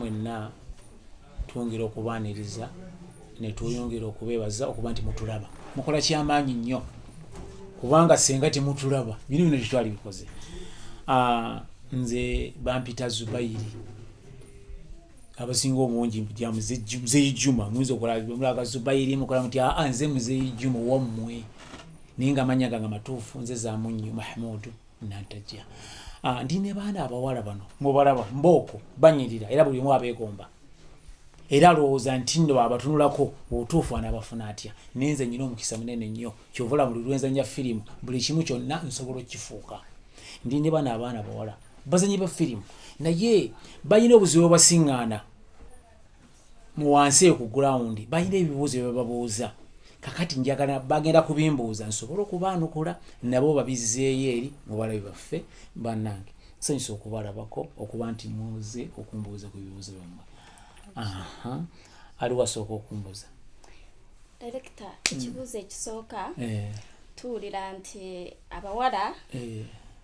mwenna twongera okubaaniriza ne twongera okubeebaza okuba nti mutulaba mukola kyamaanyi nnyo kubanga senga temutulaba bino bino tetwali bikoze. Nze bampita Zubairi abasinga obungi ya Muzeeyi Juma muyinza okulaba Zubairi mukola muti nze Muzeeyi Juma wammwe naye nga amanya gange matuufu nze Zamunyu Mahmudu Nantajja. Ndi ne baana abawala bano mubalaba mbooko banyirira era buli omu abeegomba era alowooza nti nno abatunulako obutuufu anabafuna atya. Nenze nnyina omukisa munene nnyo kyovula buli lwenzanya firimu buli kimu kyonna nsobola okukifuuka. Ndi ne baana abaana abawala bazanyi ba firimu naye balina obuzibu basiŋŋaana mu wansi eyo ku gurawundi balina ebibuuzo bye bababuuza kakati njagala bagenda kubimbuuza nsobola okubaanukula nabo babizzeeyo eri mu balabi baffe bannange. Nsanyusa okubalabako okuba nti muze okumbuuza ku bibuuzo byammwe. Ali wasooka okumbuuza Director, ekibuuzo ekisooka tuwulira nti abawala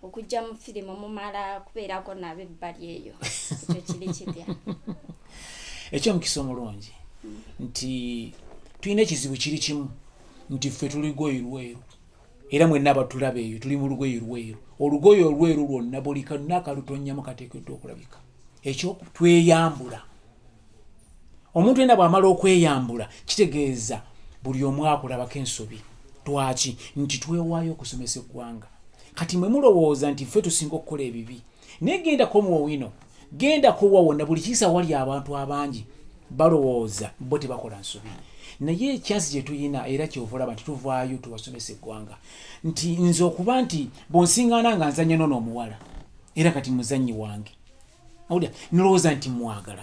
okujja mu firimu mumala kubeerako n'abebbali eyo ekyo kiri kitya? Ekyomukisa omulungi nti tulina ekizibu kiri kimu nti ffe tuli lugoye lweru era mwenna abatulaba eyo tuli mu lugoye lweru. Olugoye olweru lwonna buli konna kalutonyamu kateekeddwa okulabika. Ekyokutweyambula omuntu yenna bw'amala okweyambula kitegeeza buli omu akulabako ensobi. Lwaki? Nti twewaayo okusomesa eggwanga. Kati mwe mulowooza nti ffe tusinga okukola ebibi naye gendako muwino gendako wawonna buli kiisa wali abantu abangi balowooza bo tebakola nsobi. Naye ekyansi gye tuyina era kyovulaba nti tuvaayo tuwasomesa eggwanga nti nze okuba nti bonsiŋŋaana nga nzanya nono omuwala era kati muzannyi wange awulira nolowooza nti mwagala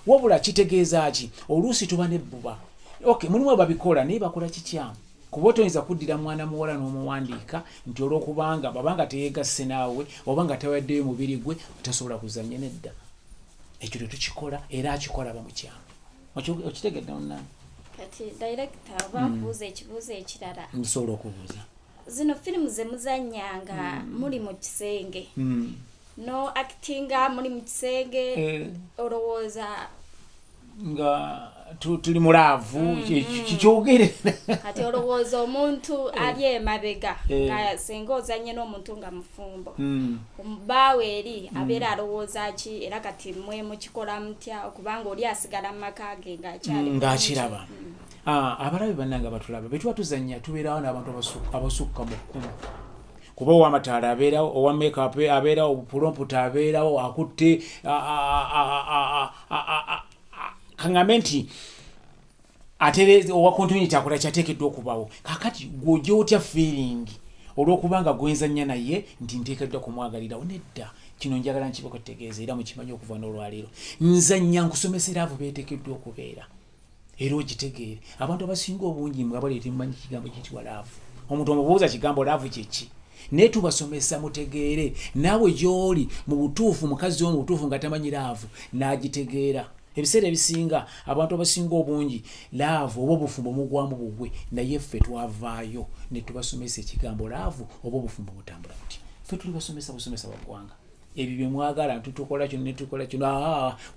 wabula kitegeeza ki oluusi tuba nebbuba. Mulimu ababikola naye bakola kikyamu kuba toyinza kuddira mwana muwala n'omuwandiika nti olw'okubanga babanga teyeegasse naawe oba nga tawaddeyo mubiri gwe tasobola kuzannya nedda. Ekyo tetukikola era akikola bamukyamu. Okitegedde munnange? Kati Director bakubuuza ekibuuzo ekirala. Nsobola okubuuza. Zino firimu ze muzannyanga muli mu kisenge. No actinga muli mu kisenge olowooza nga tuli mulaavu kikyogere. Kati olowooza omuntu ali emabega nga senga ozanye n'omuntu nga mufumbo omubaawe eri abeera alowooza ki era kati mwe mukikola mutya okubanga oli asigala mu maka ge ng'akiraba. Abalabi bannange abatulaba be tuba tuzannya tubeerawo n'abantu abasukka mu 10 kuba ow'amataala abeerawo owa makeup abeerawo obupulomputa abeerawo akutte kaŋŋambe nti ate owa continuity akola kyateekeddwa okubawo. Kakati gw'ojja otya feeling olw'okubanga gwenzanya naye nti nteekeddwa kumwagalirawo nedda. Kino njagala nkibako tegeeza era mukimanyi okuva n'olwaleero nzanya nkusomesera abo beeteekeddwa okubeera era ogitegeere. Abantu abasinga obungi nga baleeta mumanyi kigambo kiyitibwa laavu. Omuntu omubuuza kigambo laavu kyeki naye tubasomesa mutegeere naawe gy'oli mu butuufu mukazi wo mu butuufu nga tamanyi laavu n'agitegeera. Ebiseera ebisinga abantu abasinga obungi laavu oba obufumbo mugwamu bugwe naye ffe twavaayo ne tubasomesa ekigambo laavu oba obufumbo butambula buti. Ffe tuli basomesa busomesa baggwanga ebyo bye mwagala tutukola kino ne tukola kino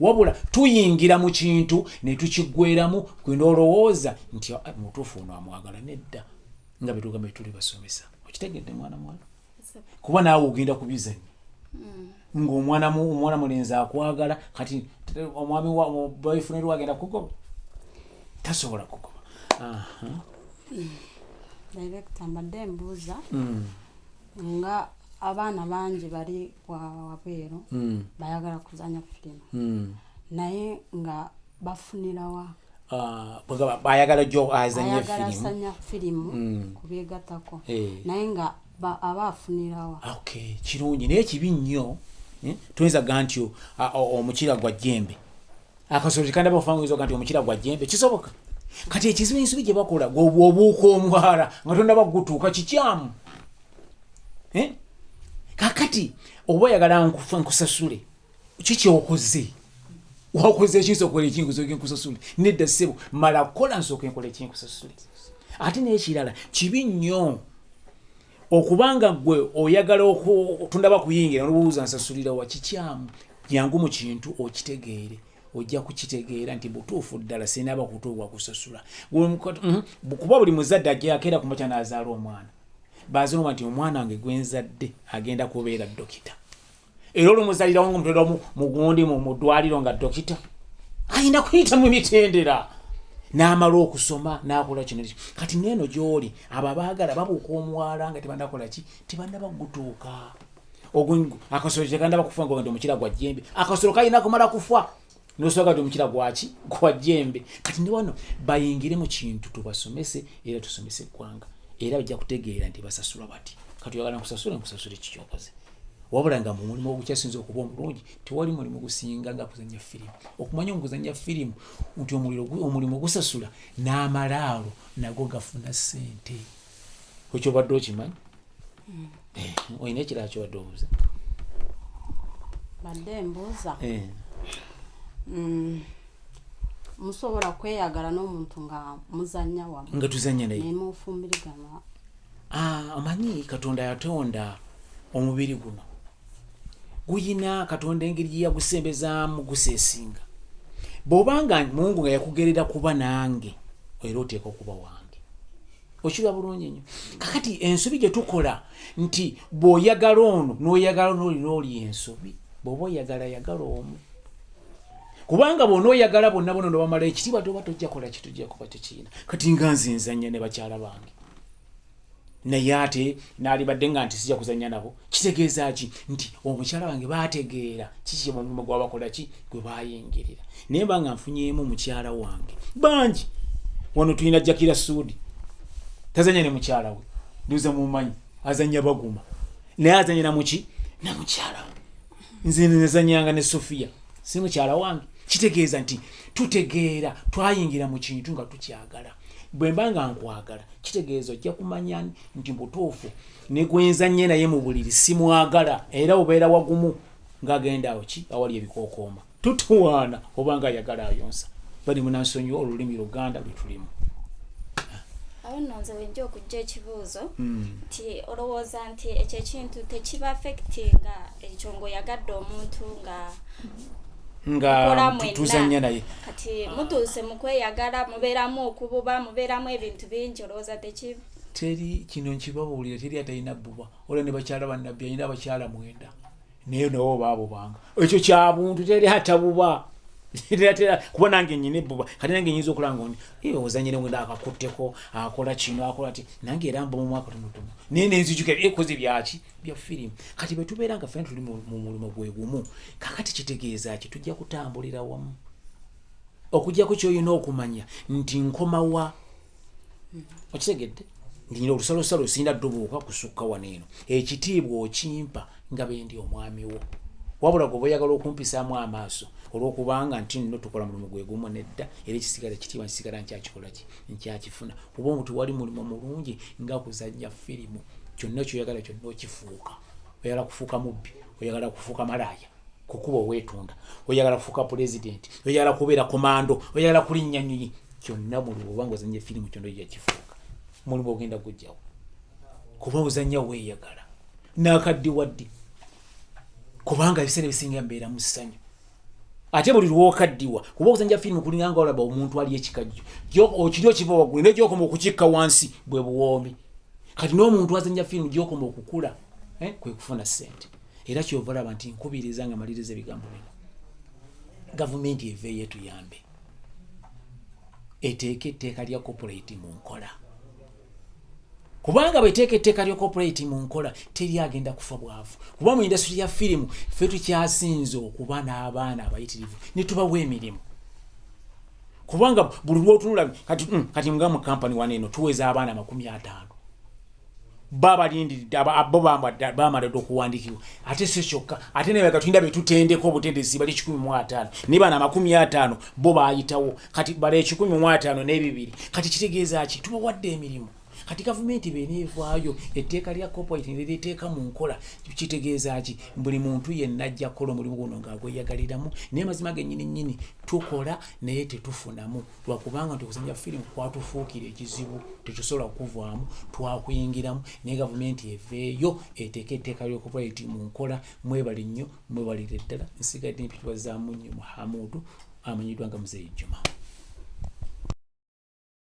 wabula tuyingira mu kintu ne tukiggweramu kwenda olowooza nti mutuufu ono amwagala nedda nga bye tugamba tuli basomesa. Okitegedde mwana mwana kuba naawe ogenda kubizannya ng'omwana mulenzi akwagala kati omwami wa boyfriend wagenda kugoba tasobola kugoba. Director mbadde mbuuza nga abaana bangi bali wabweru bayagala kuzanya firimu naye nga bafunirawa bayagala jo azanye firimu kubeegattako naye nga abafunirawa. Kirungi naye kibi nnyo tuyinza ga nti omukira gwa jjembe akasolo kandi abafangizo ga nti omukira gwa jjembe kisoboka. Kati ekizibu ensobi gye bakola obuuka omwala nga tonda bagutuuka kikyamu. Kakati oba oyagala nkusasule kiki okoze wakoze ekinsokola ekinkusoke nkusasule nedda ssebo mala kola nsooke nkola ekinkusasule. Ate n'ekirala kibi nnyo okubanga gwe oyagala okutunda bakuyingira n'obuuza nsasulira wa kikyamu jangu mu kintu okitegeere ojja kukitegeera nti butuufu ddala sinaba kutuubwa kusasula kuba buli muzadde ajja akeera kumakya n'azaala omwana baaziroma nti omwana wange gwenzadde agenda kubeera dokita era olumuzalirawo nga mutwera mugundi mu ddwaliro nga dokita ayina kuyita mu mitendera n'amala okusoma n'akola kino kati neeno gy'oli abo abaagala babuuka omuwala nga tebanakola ki tebannaba gutuuka akasolo tekandaba kufa nga ndi omukira gwa jjembe akasolo kalina kumala kufa nosobola ti omukira gwaki gwa jjembe kati ne wano bayingire mu kintu tubasomese era tusomese eggwanga era bajja kutegeera nti basasulwa bati kati oyagala nkusasule nkusasule kikyokoze wabula nga mu mulimu ogukyasinza okuba omulungi tewali mulimu gusinga nga kuzanya firimu okumanya okuzanya firimu nti omulimu ogusasula n'amalaalo nago gafuna ssente ekyobadde okimanyi olina ekirala kyobadde obuuza badde mbuuza musobola kweyagala n'omuntu nga muzanya wamu nga tuzanya naye nemufumbirigana omanyi katonda yatonda omubiri guno guyina katonda engeri gye yagusembezaamu guseesinga bw'obanga Mungu nga yakugerera kuba nange era oteeka okuba wange okirwa bulungi nnyo kakati ensobi gye tukola nti bw'oyagala ono n'oyagala n'olina oli ensobi bw'oba oyagala yagala omu kubanga bw'onooyagala bonna bono nobamala ekitiibwa toba tojja kola kitujja kuba tekiina kati nga nzinzanya ne bakyala bange naye ate naalibadde nga nti sijja kuzanya nabo kitegeeza ki nti omukyala bange baategeera kiki omulimu gwabakola ki gwe baayingirira naye mbanga nfunyeemu mukyala wange bangi wano tulina Jakira Suudi tazanya ne mukyala we nduuza mumanyi azanya baguma naye azanya namuki na mukyala we nze nezanyanga ne Sofia si mukyala wange kitegeeza nti tutegeera twayingira mu kintu nga tukyagala bwe mbanga nkwagala kitegeeza ojja kumanya nti butuufu ne gwenzanye naye mu buliri simwagala era obeera wagumu ng'agenda awo ki awali ebikookooma tutuwaana obanga ayagala ayonsa bali munansonyiwa olulimi Luganda lwe tulimu awo nonze wenja okujja ekibuuzo nti olowooza nti ekyo ekintu tekiba affectinga ekyo ng'oyagadde omuntu nga tuzanya naye kati mutuuse mu kweyagala mubeeramu okububa mubeeramu ebintu bingi olowooza tekiba teri kino nkibabuulira teri atalina buba olwo ne bakyala bannabbi alina abakyala 9 naye nawo baabo banga ekyo kya buntu teri atabuba kuba nange nyine buba kati nange nyinza okulanga ndi ozanyire ngenda akakutteko akola kino akola ti nange era mba mu mwaka tonotono naye nenzijuka ekoze byaki bya firimu kati bwe tubeera nga ffena tuli mu mulimu gwe gumu kakati kitegeeza ki tujja kutambulira wamu okujjako ky'olina okumanya nti nkomawa okitegedde ndinyina olusalosalo sinda ddubuuka kusukka waneeno ekitiibwa okimpa nga bendi omwami wo wabula gwe oyagala okumpisaamu amaaso olw'okubanga nti nno tukola mulimu gwe gumu nedda era ekisigala kitiibwa nkisigala nkyakikola ki nkyakifuna kuba omuntu wali mulimu mulungi nga kuzanya firimu kyonna kyoyagala kyonna okifuuka oyagala kufuuka mubbi oyagala kufuuka malaaya kukuba oweetunda oyagala kufuuka pulezidenti oyagala kubeera komando oyagala kulinnya nnyonyi kyonna mulimu obanga ozanya firimu kyonna ojakifuuka mulimu ogenda gujjawo kuba ozanya weeyagala n'akaddiwaddi kubanga ebiseera ebisinga mbeera mu ssanyu ate buli lwokaddiwa kuba okuzanja firimu kulinganga olaba omuntu ali ekikajjo okiri okiva waggulu naye gyokoma okukikka wansi bwe buwoomi kati n'omuntu azanja firimu gyokoma okukula kwe kufuna ssente era kyova olaba nti nkubiriza nga maliriza ebigambo bino gavumenti eveeyo etuyambe eteeka etteeka lya corporate mu nkola kubanga bweteeka etteeka lya corporate mu nkola teri agenda kufa bwavu kuba mu industry ya firimu ffe tukyasinze okuba n'abaana abayitirivu ne tubawa emirimu kubanga buli lwotunula kati nga mu kampani waneeno tuweza abaana 50 babalindiridde abo bamala okuwandiikibwa ate si kyokka ate ne bakatunda betutendeko obutendesi bali 15 ne bana 50 bo baayitawo kati bali 15 n'ebibiri kati kitegeeza ki tubawadde emirimu kati gavumenti beneevaayo etteeka lya corporate neriteeka mu nkola kitegeeza ki buli muntu yenna ajja kukola omulimu guno ng'agweyagaliramu naye mazima gennyini tukola naye tetufunamu lwakubanga nti okuzanya firimu kwatufuukira ekizibu tetusobola kukuvaamu twakuyingiramu naye gavumenti eveeyo eteeka etteeka lya corporate mu nkola mwebali nnyo mwebalire ddala nsigadde empitibwa Zamunyu Abyogedde amanyiddwa nga Muzeeyi Juma.